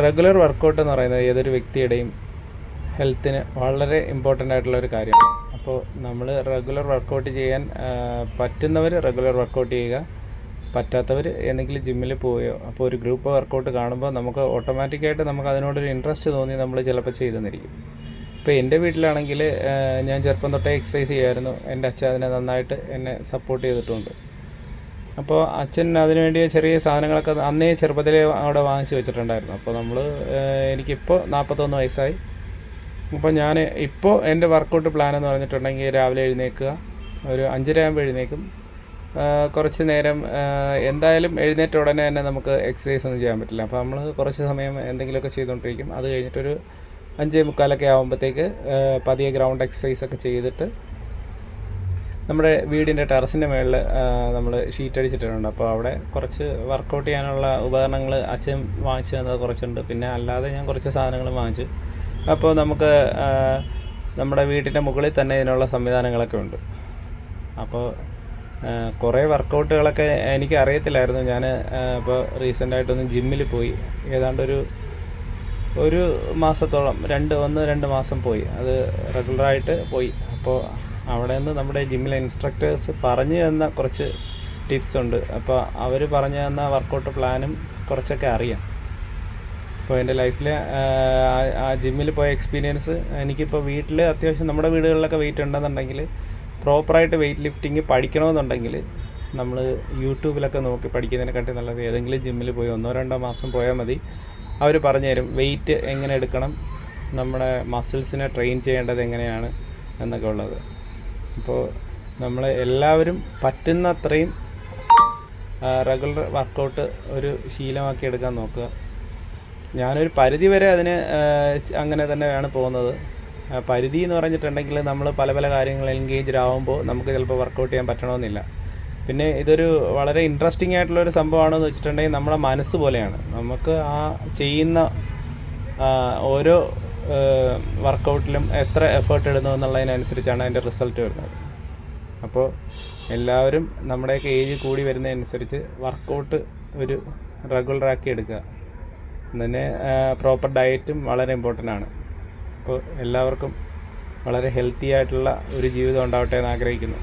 Regular workout എന്ന് പറയുന്നത് ഏതൊരു വ്യക്തിയുടെയും ഹെൽത്തിന് വളരെ ഇമ്പോർട്ടൻ്റ് ആയിട്ടുള്ളൊരു കാര്യമാണ്. അപ്പോൾ നമ്മൾ റെഗുലർ വർക്കൗട്ട് ചെയ്യാൻ പറ്റുന്നവർ റെഗുലർ വർക്കൗട്ട് ചെയ്യുക, പറ്റാത്തവർ എന്തെങ്കിലും ജിമ്മിൽ പോവുകയോ. അപ്പോൾ ഒരു ഗ്രൂപ്പ് വർക്കൗട്ട് കാണുമ്പോൾ നമുക്ക് ഓട്ടോമാറ്റിക്കായിട്ട് നമുക്ക് അതിനോടൊരു ഇൻട്രസ്റ്റ് തോന്നി നമ്മൾ ചിലപ്പോൾ ചെയ്തെന്നിരിക്കും. ഇപ്പോൾ എൻ്റെ വീട്ടിലാണെങ്കിൽ ഞാൻ ചെറുപ്പം തൊട്ടേ എക്സസൈസ് ചെയ്യുമായിരുന്നു. എൻ്റെ അച്ഛൻ അതിനെ നന്നായിട്ട് എന്നെ സപ്പോർട്ട് ചെയ്തിട്ടുണ്ട്. അപ്പോൾ അച്ഛൻ അതിനുവേണ്ടി ചെറിയ സാധനങ്ങളൊക്കെ അന്നേ ചെറുപ്പത്തിലേ അവിടെ വാങ്ങിച്ച് വെച്ചിട്ടുണ്ടായിരുന്നു. അപ്പോൾ എനിക്കിപ്പോൾ 41 വയസ്സായി. അപ്പോൾ ഞാൻ ഇപ്പോൾ എൻ്റെ വർക്കൗട്ട് പ്ലാൻ എന്ന് പറഞ്ഞിട്ടുണ്ടെങ്കിൽ രാവിലെ എഴുന്നേൽക്കുക, ഒരു 5:30 ആകുമ്പോൾ എഴുന്നേൽക്കും. കുറച്ച് നേരം എന്തായാലും എഴുന്നേറ്റ ഉടനെ തന്നെ നമുക്ക് എക്സസൈസ് ഒന്നും ചെയ്യാൻ പറ്റില്ല. അപ്പോൾ നമ്മൾ കുറച്ച് സമയം എന്തെങ്കിലുമൊക്കെ ചെയ്തുകൊണ്ടിരിക്കും. അത് കഴിഞ്ഞിട്ടൊരു 5:45 ആകുമ്പോഴത്തേക്ക് പതിയെ ഗ്രൗണ്ട് എക്സസൈസൊക്കെ ചെയ്തിട്ട് നമ്മുടെ വീടിൻ്റെ ടെറസിൻ്റെ മുകളിൽ നമ്മൾ ഷീറ്റ് അടിച്ചിട്ടുണ്ട്. അപ്പോൾ അവിടെ കുറച്ച് വർക്കൗട്ട് ചെയ്യാനുള്ള ഉപകരണങ്ങൾ അച്ഛൻ വാങ്ങിച്ചു തന്നത് കുറച്ചുണ്ട്. പിന്നെ അല്ലാതെ ഞാൻ കുറച്ച് സാധനങ്ങളും വാങ്ങിച്ചു. അപ്പോൾ നമുക്ക് നമ്മുടെ വീട്ടിൻ്റെ മുകളിൽ തന്നെ ഇതിനുള്ള സംവിധാനങ്ങളൊക്കെ ഉണ്ട്. അപ്പോൾ കുറേ വർക്കൗട്ടുകളൊക്കെ എനിക്ക് അറിയത്തില്ലായിരുന്നു. ഞാൻ ഇപ്പോൾ റീസെൻ്റായിട്ടൊന്ന് ജിമ്മിൽ പോയി, ഏതാണ്ടൊരു മാസത്തോളം 2 മാസം പോയി. അത് റെഗുലറായിട്ട് പോയി. അപ്പോൾ അവിടെ നിന്ന് നമ്മുടെ ജിമ്മിലെ ഇൻസ്ട്രക്ടേഴ്സ് പറഞ്ഞു തന്ന കുറച്ച് ടിപ്സ് ഉണ്ട്. അപ്പോൾ അവർ പറഞ്ഞു തന്ന വർക്കൗട്ട് പ്ലാനും കുറച്ചൊക്കെ അറിയാം. അപ്പോൾ എൻ്റെ ലൈഫിൽ ആ ജിമ്മിൽ പോയ എക്സ്പീരിയൻസ് എനിക്കിപ്പോൾ വീട്ടിൽ അത്യാവശ്യം നമ്മുടെ വീടുകളിലൊക്കെ വെയിറ്റ് ഉണ്ടെന്നുണ്ടെങ്കിൽ പ്രോപ്പറായിട്ട് വെയിറ്റ് ലിഫ്റ്റിംഗ് പഠിക്കണമെന്നുണ്ടെങ്കിൽ നമ്മൾ യൂട്യൂബിലൊക്കെ നോക്കി പഠിക്കുന്നതിനെക്കാട്ടി നല്ലത് ഏതെങ്കിലും ജിമ്മിൽ പോയി 1-2 മാസം പോയാൽ മതി. അവർ പറഞ്ഞു തരും വെയിറ്റ് എങ്ങനെ എടുക്കണം, നമ്മുടെ മസിൽസിനെ ട്രെയിൻ ചെയ്യേണ്ടത് എങ്ങനെയാണ് എന്നൊക്കെ ഉള്ളത്. അപ്പോൾ നമ്മൾ എല്ലാവരും പറ്റുന്നത്രയും റെഗുലർ വർക്കൗട്ട് ഒരു ശീലമാക്കി എടുക്കാൻ നോക്കുക. ഞാനൊരു പരിധി വരെ അതിന് അങ്ങനെ തന്നെയാണ് പോകുന്നത്. പരിധി എന്ന് പറഞ്ഞിട്ടുണ്ടെങ്കിൽ നമ്മൾ പല കാര്യങ്ങൾ എൻഗേജ്ഡ് ആകുമ്പോൾ നമുക്ക് ചിലപ്പോൾ വർക്കൗട്ട് ചെയ്യാൻ പറ്റണമെന്നില്ല. പിന്നെ ഇതൊരു വളരെ ഇൻട്രസ്റ്റിംഗ് ആയിട്ടുള്ളൊരു സംഭവമാണെന്ന് വെച്ചിട്ടുണ്ടെങ്കിൽ നമ്മുടെ മനസ്സ് പോലെയാണ്. നമുക്ക് ആ ചെയ്യുന്ന ഓരോ വർക്കൗട്ടിലും എത്ര എഫേർട്ട് ഇടുന്നു എന്നുള്ളതിനനുസരിച്ചാണ് അതിൻ്റെ റിസൾട്ട് വരുന്നത്. അപ്പോൾ എല്ലാവരും നമ്മുടെയൊക്കെ ഏജ് കൂടി വരുന്നതനുസരിച്ച് വർക്കൗട്ട് ഒരു റെഗുലറാക്കി എടുക്കുക. പിന്നെ പ്രോപ്പർ ഡയറ്റും വളരെ ഇമ്പോർട്ടൻ്റ് ആണ്. അപ്പോൾ എല്ലാവർക്കും വളരെ ഹെൽത്തി ആയിട്ടുള്ള ഒരു ജീവിതം ഉണ്ടാവട്ടെ എന്ന് ആഗ്രഹിക്കുന്നു.